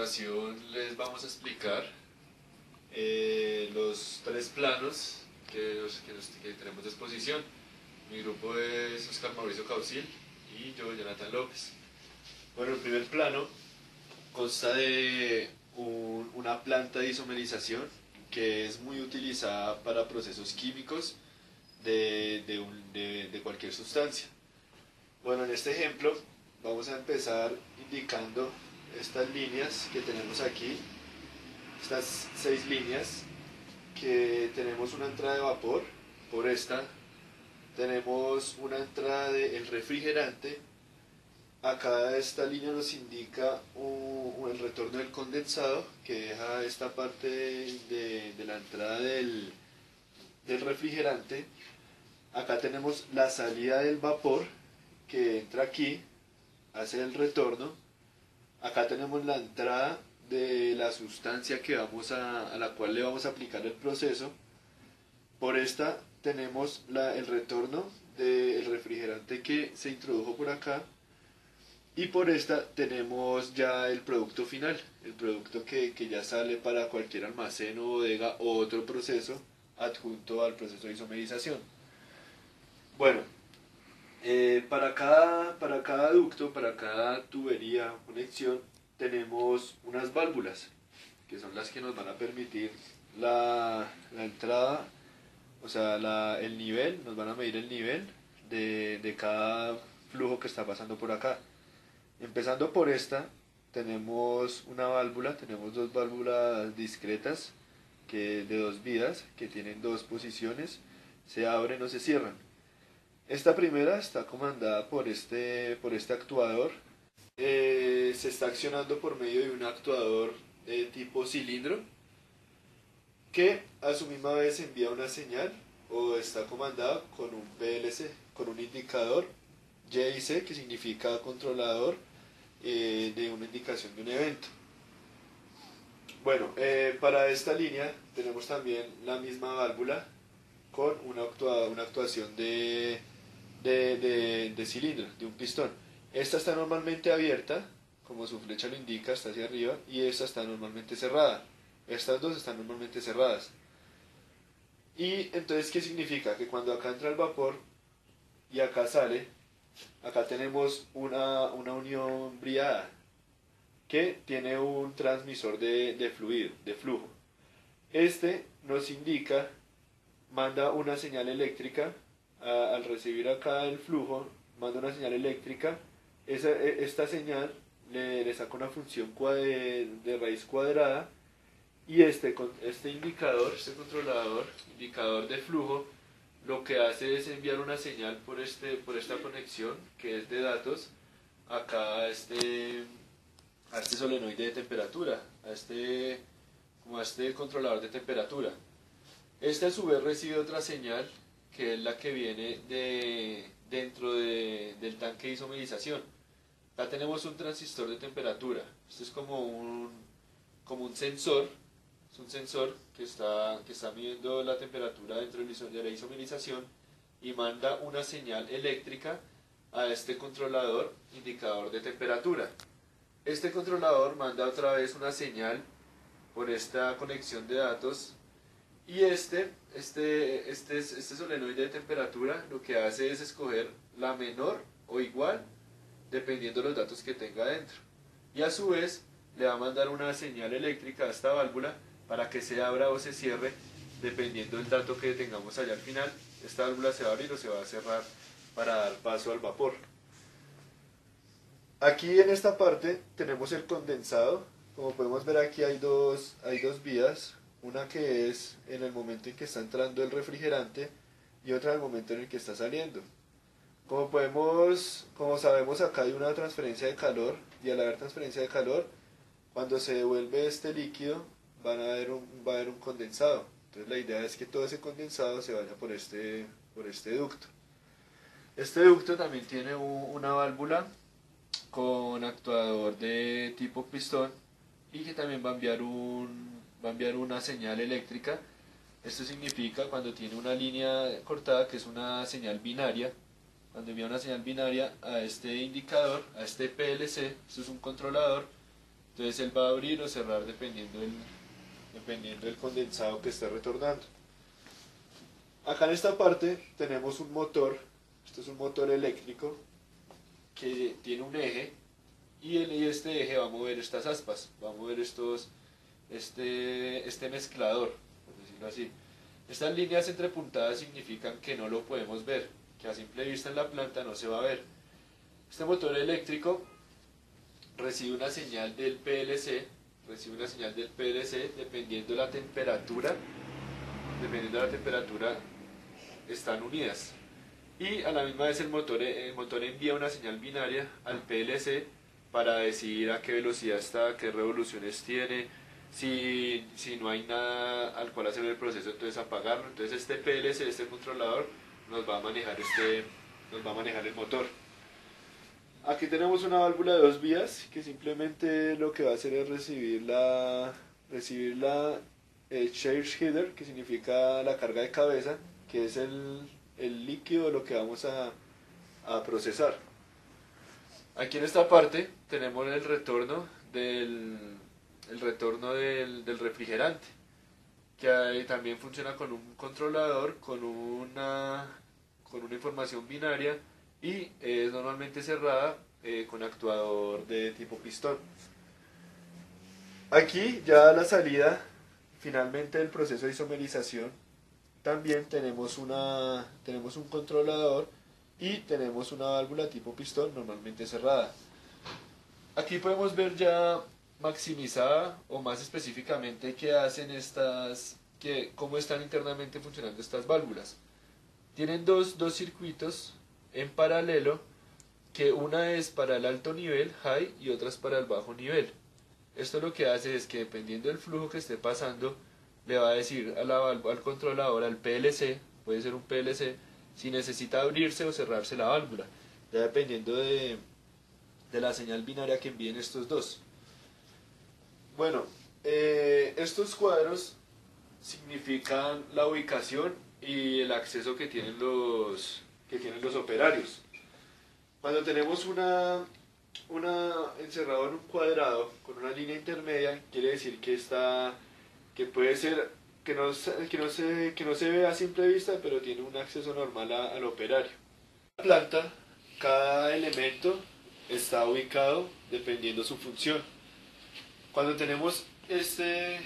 continuación les vamos a explicar los tres planos que tenemos de exposición. Mi grupo es Oscar Mauricio Causil y yo, Jonathan López. Bueno, el primer plano consta de una planta de isomerización que es muy utilizada para procesos químicos de cualquier sustancia. Bueno, en este ejemplo vamos a empezar indicando estas líneas que tenemos aquí, estas 6 líneas, que tenemos una entrada de vapor. Por esta tenemos una entrada del refrigerante. Acá esta línea nos indica el retorno del condensado, que deja esta parte de la entrada del refrigerante. Acá tenemos la salida del vapor, que entra aquí, hace el retorno. Acá tenemos la entrada de la sustancia a la cual le vamos a aplicar el proceso. Por esta tenemos el retorno del refrigerante que se introdujo por acá. Y por esta tenemos ya el producto final, el producto que ya sale para cualquier almacén o bodega o otro proceso adjunto al proceso de isomerización. Bueno, para cada ducto, para cada tubería, conexión, tenemos unas válvulas, que son las que nos van a permitir la entrada, o sea, el nivel, nos van a medir el nivel de cada flujo que está pasando por acá. Empezando por esta, tenemos una válvula, tenemos dos válvulas discretas de 2 vidas, que tienen 2 posiciones, se abren o se cierran. Esta primera está comandada por este actuador. Se está accionando por medio de un actuador de tipo cilindro, que a su misma vez envía una señal, o está comandada con un PLC, con un indicador JC, que significa controlador de una indicación de un evento. Bueno, para esta línea tenemos también la misma válvula con una actuación de cilindro, de un pistón. Esta está normalmente abierta, como su flecha lo indica, está hacia arriba, y esta está normalmente cerrada. Estas dos están normalmente cerradas. Y entonces, ¿qué significa? Que cuando acá entra el vapor y acá sale, acá tenemos una unión briada que tiene un transmisor de flujo. Este nos indica, manda una señal eléctrica, al recibir acá el flujo, manda una señal eléctrica. Esta señal le saca una función de raíz cuadrada, y este indicador, este controlador, indicador de flujo, lo que hace es enviar una señal por esta conexión, que es de datos, acá a este solenoide de temperatura, como a este controlador de temperatura. Este a su vez recibe otra señal, que es la que viene dentro del tanque de isomerización. Acá tenemos un transistor de temperatura. Esto es como un sensor. Es un sensor que está midiendo la temperatura dentro de la isomerización, y manda una señal eléctrica a este controlador indicador de temperatura. Este controlador manda otra vez una señal por esta conexión de datos, y este solenoide de temperatura lo que hace es escoger la menor o igual, dependiendo de los datos que tenga dentro. Y a su vez le va a mandar una señal eléctrica a esta válvula para que se abra o se cierre, dependiendo del dato que tengamos allá al final. Esta válvula se va a abrir o se va a cerrar para dar paso al vapor. Aquí en esta parte tenemos el condensado. Como podemos ver, aquí hay dos vías, una que es en el momento en que está entrando el refrigerante y otra en el momento en el que está saliendo. Como sabemos, acá hay una transferencia de calor, y al haber transferencia de calor, cuando se devuelve este líquido va a haber un condensado. Entonces la idea es que todo ese condensado se vaya por este ducto. Este ducto también tiene una válvula con actuador de tipo pistón, y que también va a enviar una señal eléctrica. Esto significa, cuando tiene una línea cortada, que es una señal binaria, cuando envía una señal binaria a este indicador, a este PLC, esto es un controlador. Entonces él va a abrir o cerrar dependiendo del condensado que esté retornando. Acá en esta parte tenemos un motor, este es un motor eléctrico que tiene un eje y este eje va a mover estas aspas, va a mover este mezclador, por decirlo así. Estas líneas entrepuntadas significan que no lo podemos ver, que a simple vista en la planta no se va a ver. Este motor eléctrico recibe una señal del PLC, dependiendo de la temperatura, están unidas. Y a la misma vez el motor envía una señal binaria al PLC para decidir a qué velocidad está, qué revoluciones tiene, si no hay nada al cual hacer el proceso, entonces apagarlo. Entonces este PLC, este controlador, nos va a manejar el motor. Aquí tenemos una válvula de 2 vías que simplemente lo que va a hacer es recibir la charge header, que significa la carga de cabeza, que es el líquido de lo que vamos a procesar. Aquí en esta parte tenemos el retorno del refrigerante, que también funciona con un controlador, con una información binaria, y es normalmente cerrada con actuador de tipo pistón. Aquí ya la salida finalmente del proceso de isomerización, también tenemos un controlador y tenemos una válvula tipo pistón normalmente cerrada. Aquí podemos ver ya maximizada o más específicamente qué hacen cómo están internamente funcionando estas válvulas. Tienen dos circuitos en paralelo, que una es para el alto nivel, high, y otra es para el bajo nivel. Esto lo que hace es que dependiendo del flujo que esté pasando, le va a decir al controlador, al PLC, puede ser un PLC, si necesita abrirse o cerrarse la válvula, ya dependiendo de la señal binaria que envíen estos dos. Bueno, estos cuadros significan la ubicación y el acceso que tienen los operarios. Cuando tenemos una encerrado en un cuadrado con una línea intermedia, quiere decir que puede ser que no se ve a simple vista, pero tiene un acceso normal al operario. En la planta, cada elemento está ubicado dependiendo su función. Cuando tenemos este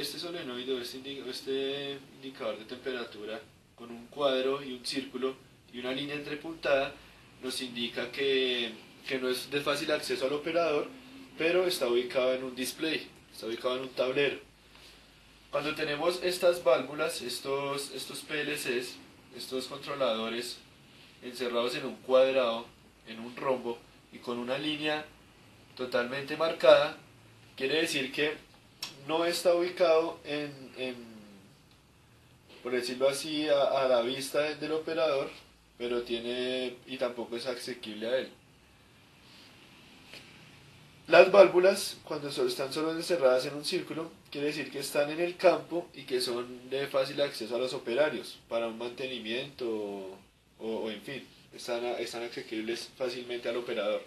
solenoide, este indicador de temperatura con un cuadro y un círculo y una línea entrepuntada, nos indica que no es de fácil acceso al operador, pero está ubicado en un display, está ubicado en un tablero. Cuando tenemos estas válvulas, estos PLCs, estos controladores encerrados en un cuadrado, en un rombo y con una línea totalmente marcada, quiere decir que no está ubicado por decirlo así, a la vista del operador, pero y tampoco es asequible a él. Las válvulas, cuando están solo encerradas en un círculo, quiere decir que están en el campo y que son de fácil acceso a los operarios para un mantenimiento o en fin, están asequibles fácilmente al operador.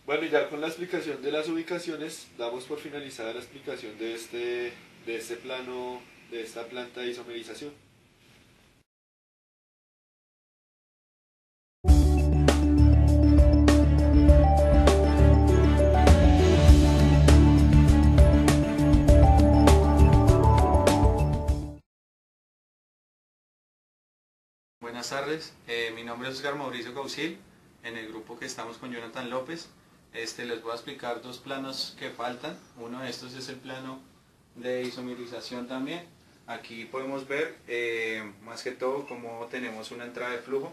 Bueno, y ya con la explicación de las ubicaciones, damos por finalizada la explicación de este plano, de esta planta de isomerización. Buenas tardes, mi nombre es Oscar Mauricio Causil, en el grupo que estamos con Jonathan López. Les voy a explicar dos planos que faltan. Uno de estos es el plano de isomerización también. Aquí podemos ver más que todo cómo tenemos una entrada de flujo.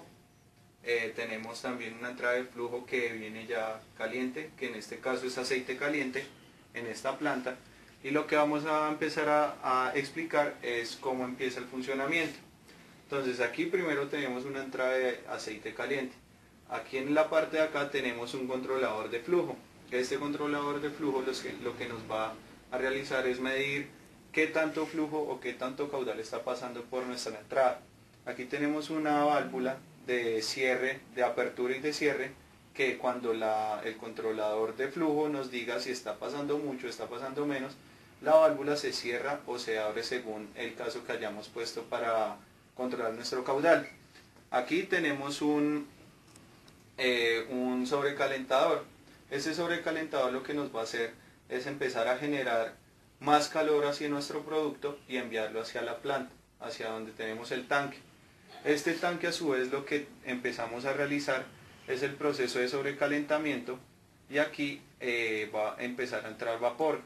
Tenemos también una entrada de flujo que viene ya caliente, que en este caso es aceite caliente en esta planta. Y lo que vamos a empezar a explicar es cómo empieza el funcionamiento. Entonces aquí primero tenemos una entrada de aceite caliente. Aquí en la parte de acá tenemos un controlador de flujo. Este controlador de flujo lo que nos va a realizar es medir qué tanto flujo o qué tanto caudal está pasando por nuestra entrada. Aquí tenemos una válvula de cierre, de apertura y de cierre, que cuando el controlador de flujo nos diga si está pasando mucho, está pasando menos, la válvula se cierra o se abre según el caso que hayamos puesto para controlar nuestro caudal. Aquí tenemos un sobrecalentador. Este sobrecalentador lo que nos va a hacer es empezar a generar más calor hacia nuestro producto y enviarlo hacia la planta, hacia donde tenemos el tanque. Este tanque, a su vez, lo que empezamos a realizar es el proceso de sobrecalentamiento, y aquí va a empezar a entrar vapor.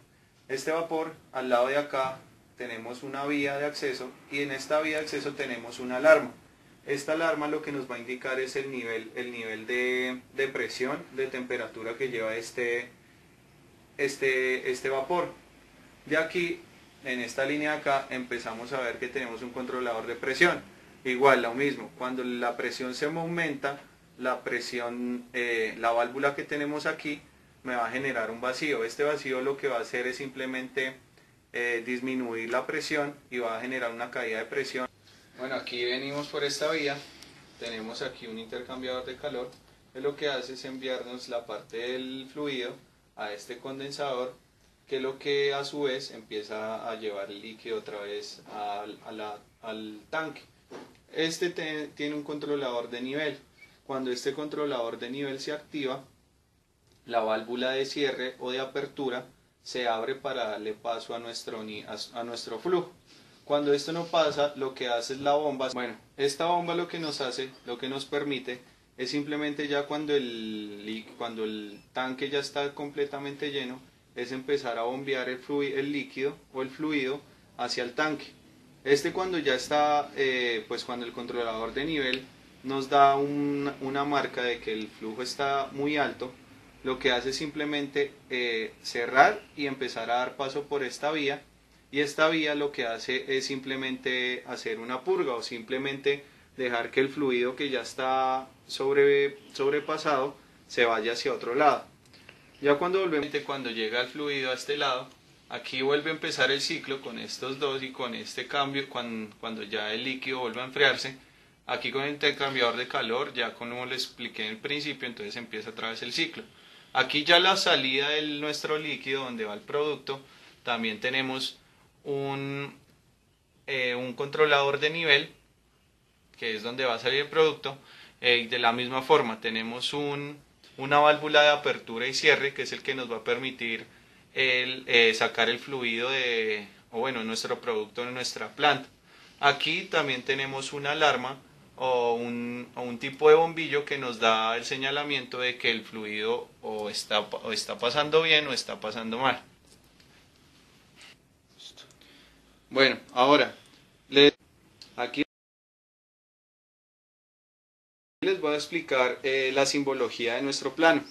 Este vapor, al lado de acá tenemos una vía de acceso, y en esta vía de acceso tenemos una alarma. Esta alarma lo que nos va a indicar es el nivel de presión, de temperatura que lleva este vapor. De aquí, en esta línea de acá, empezamos a ver que tenemos un controlador de presión. Igual, lo mismo, cuando la presión se me aumenta, la válvula que tenemos aquí me va a generar un vacío. Este vacío lo que va a hacer es simplemente disminuir la presión y va a generar una caída de presión. Bueno, aquí venimos por esta vía, tenemos aquí un intercambiador de calor, que lo que hace es enviarnos la parte del fluido a este condensador, que lo que a su vez empieza a llevar el líquido otra vez al tanque. Este tiene un controlador de nivel. Cuando este controlador de nivel se activa, la válvula de cierre o de apertura se abre para darle paso a nuestro flujo. Cuando esto no pasa, lo que hace es la bomba. Bueno, esta bomba lo que nos hace, lo que nos permite, es simplemente ya cuando el tanque ya está completamente lleno, es empezar a bombear el líquido o el fluido hacia el tanque. Cuando ya está, pues cuando el controlador de nivel nos da una marca de que el flujo está muy alto, lo que hace es simplemente cerrar y empezar a dar paso por esta vía. Y esta vía lo que hace es simplemente hacer una purga, o simplemente dejar que el fluido que ya está sobrepasado se vaya hacia otro lado. Ya cuando llega el fluido a este lado, aquí vuelve a empezar el ciclo con estos dos, y con este cambio, cuando ya el líquido vuelve a enfriarse, aquí con el intercambiador de calor, ya como les expliqué en el principio, entonces empieza otra vez el ciclo. Aquí ya la salida de nuestro líquido, donde va el producto, también tenemos un controlador de nivel, que es donde va a salir el producto. De la misma forma tenemos una válvula de apertura y cierre, que es el que nos va a permitir sacar el fluido nuestro producto de nuestra planta. Aquí también tenemos una alarma o un tipo de bombillo que nos da el señalamiento de que el fluido o está pasando bien o está pasando mal. Bueno, ahora aquí les voy a explicar la simbología de nuestro plano.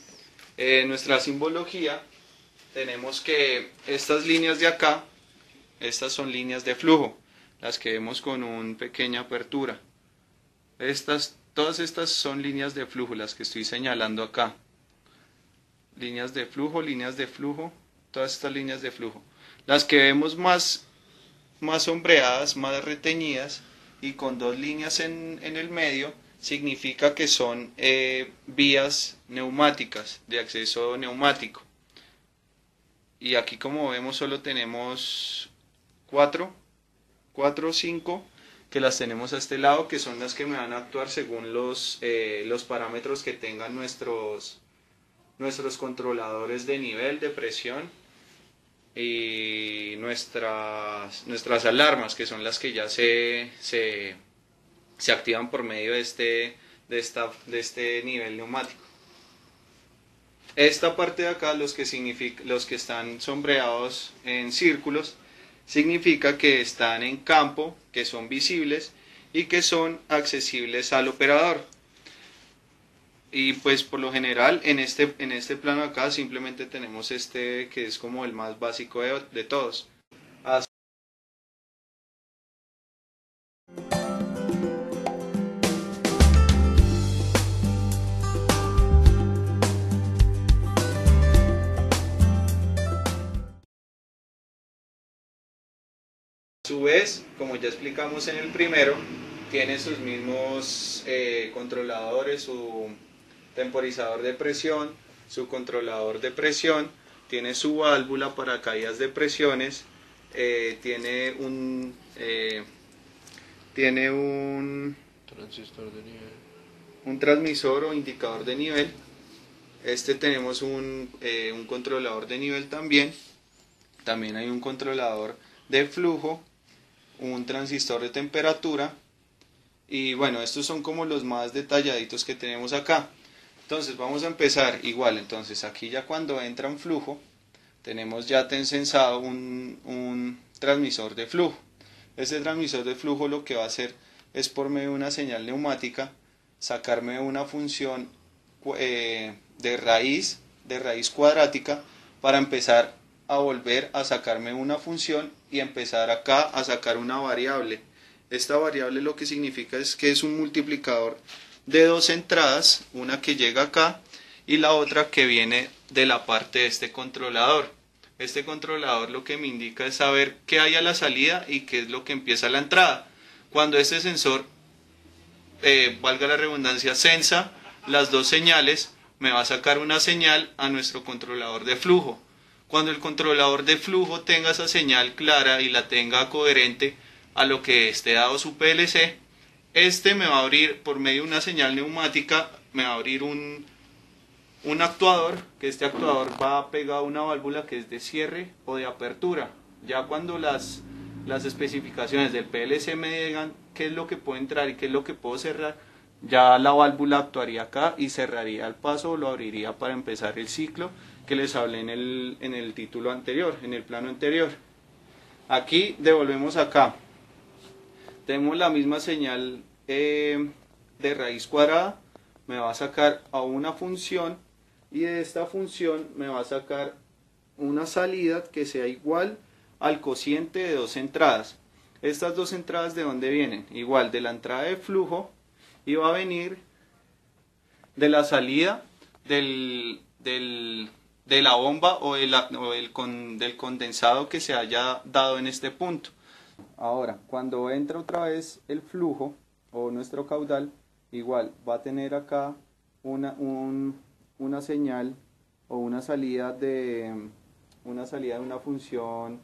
Nuestra simbología, tenemos que estas líneas de acá, estas son líneas de flujo, las que vemos con una pequeña apertura. Todas estas son líneas de flujo, las que estoy señalando acá. Líneas de flujo, todas estas líneas de flujo. Las que vemos más sombreadas, más reteñidas y con dos líneas en el medio, significa que son vías neumáticas, de acceso neumático. Y aquí, como vemos, solo tenemos 4 o 5 que las tenemos a este lado, que son las que me van a actuar según los parámetros que tengan nuestros controladores de nivel, de presión, y nuestras alarmas, que son las que ya se activan por medio de este nivel neumático. Esta parte de acá, los que están sombreados en círculos, significa que están en campo, que son visibles y que son accesibles al operador. Y pues por lo general en este plano acá simplemente tenemos que es como el más básico de todos. A su vez, como ya explicamos en el primero, tiene sus mismos controladores, temporizador de presión, su controlador de presión, tiene su válvula para caídas de presiones, tiene un Transistor de nivel. un transmisor o indicador de nivel. Tenemos un controlador de nivel también. También hay un controlador de flujo, un transistor de temperatura. Y bueno, estos son como los más detalladitos que tenemos acá. Entonces vamos a empezar igual. Entonces aquí ya cuando entra un flujo, tenemos ya tensensado un transmisor de flujo. Este transmisor de flujo lo que va a hacer es por medio de una señal neumática sacarme una función de raíz cuadrática para empezar a volver a sacarme una función y empezar acá a sacar una variable. Esta variable lo que significa es que es un multiplicador de dos entradas, una que llega acá y la otra que viene de la parte de este controlador. Este controlador lo que me indica es saber qué hay a la salida y qué es lo que empieza a la entrada. Cuando este sensor, valga la redundancia, sensa las dos señales, me va a sacar una señal a nuestro controlador de flujo. Cuando el controlador de flujo tenga esa señal clara y la tenga coherente a lo que esté dado su PLC, me va a abrir por medio de una señal neumática, me va a abrir un actuador, que este actuador va pegado a una válvula que es de cierre o de apertura. Ya cuando las especificaciones del PLC me digan qué es lo que puede entrar y qué es lo que puedo cerrar, ya la válvula actuaría acá y cerraría el paso o lo abriría para empezar el ciclo que les hablé en el título anterior, en el plano anterior. Aquí devolvemos acá. Tenemos la misma señal de raíz cuadrada, me va a sacar a una función y de esta función me va a sacar una salida que sea igual al cociente de dos entradas. Estas dos entradas, ¿de dónde vienen? Igual de la entrada de flujo y va a venir de la salida de la bomba o del condensado que se haya dado en este punto. Ahora, cuando entra otra vez el flujo o nuestro caudal, igual va a tener acá una señal o una salida de una función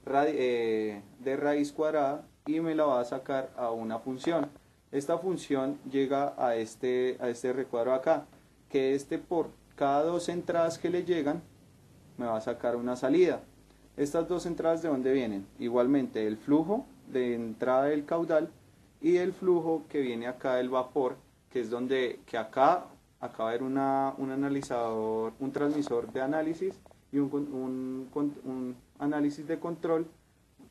de raíz cuadrada y me la va a sacar a una función. Esta función llega a este recuadro acá, que por cada dos entradas que le llegan me va a sacar una salida. Estas dos entradas, ¿de dónde vienen? Igualmente el flujo de entrada del caudal y el flujo que viene acá del vapor, que es que acá va a haber un analizador, un transmisor de análisis y un análisis de control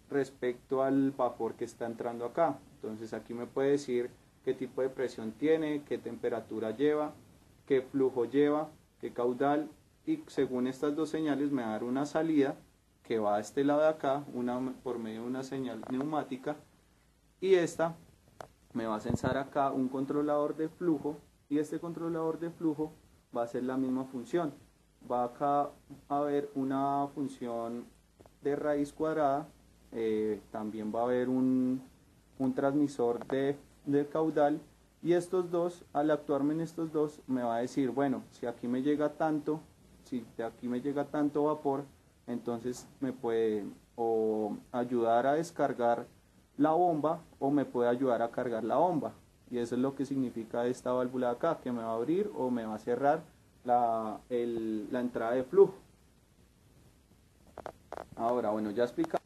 respecto al vapor que está entrando acá. Entonces aquí me puede decir qué tipo de presión tiene, qué temperatura lleva, qué flujo lleva, qué caudal, y según estas dos señales me va a dar una salida que va a este lado de acá, por medio de una señal neumática, y esta me va a censar acá un controlador de flujo, y este controlador de flujo va a ser la misma función. Va acá a haber una función de raíz cuadrada, también va a haber un transmisor de caudal, y estos dos, al actuarme en estos dos, me va a decir, bueno, si aquí me llega tanto vapor, entonces me puede o ayudar a descargar la bomba o me puede ayudar a cargar la bomba. Y eso es lo que significa esta válvula acá, que me va a abrir o me va a cerrar la entrada de flujo. Ahora, bueno, ya explicamos.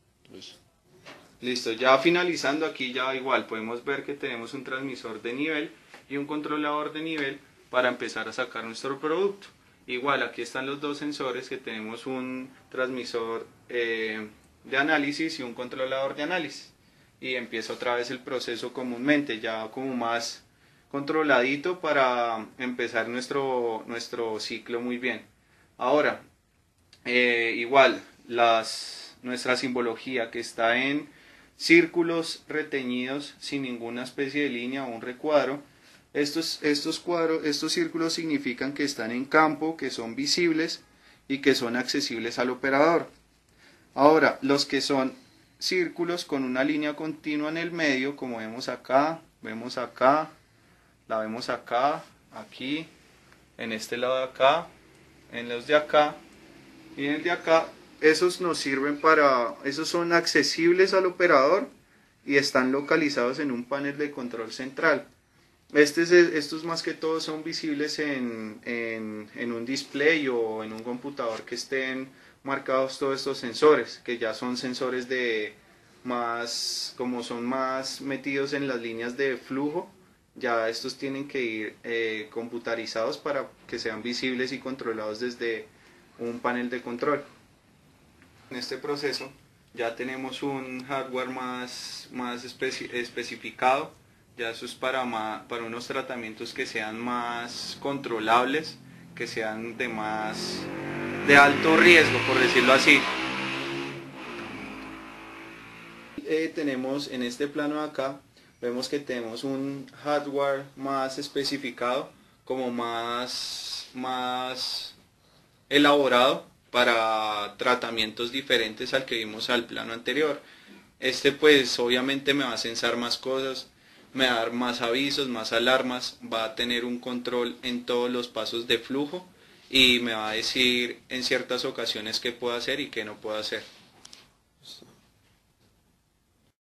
Listo, ya finalizando aquí, ya igual podemos ver que tenemos un transmisor de nivel y un controlador de nivel para empezar a sacar nuestro producto. Igual aquí están los dos sensores, que tenemos un transmisor de análisis y un controlador de análisis. Y empieza otra vez el proceso comúnmente, ya como más controladito para empezar nuestro ciclo muy bien. Ahora, igual nuestra simbología, que está en círculos reteñidos sin ninguna especie de línea o un recuadro. Estos círculos significan que están en campo, que son visibles y que son accesibles al operador. Ahora, los que son círculos con una línea continua en el medio, como vemos acá, la vemos acá, aquí en este lado de acá, en los de acá y en el de acá. Esos nos sirven esos son accesibles al operador y están localizados en un panel de control central. Estos más que todo son visibles en un display o en un computador que estén marcados todos estos sensores, que ya son sensores como son más metidos en las líneas de flujo, ya estos tienen que ir computarizados para que sean visibles y controlados desde un panel de control. En este proceso ya tenemos un hardware más especificado. Ya eso es para unos tratamientos que sean más controlables, que sean de alto riesgo, por decirlo así. Tenemos en este plano de acá, vemos que tenemos un hardware más especificado, como más elaborado para tratamientos diferentes al que vimos al plano anterior. Pues obviamente me va a censar más cosas, me va a dar más avisos, más alarmas, va a tener un control en todos los pasos de flujo y me va a decir en ciertas ocasiones qué puedo hacer y qué no puedo hacer.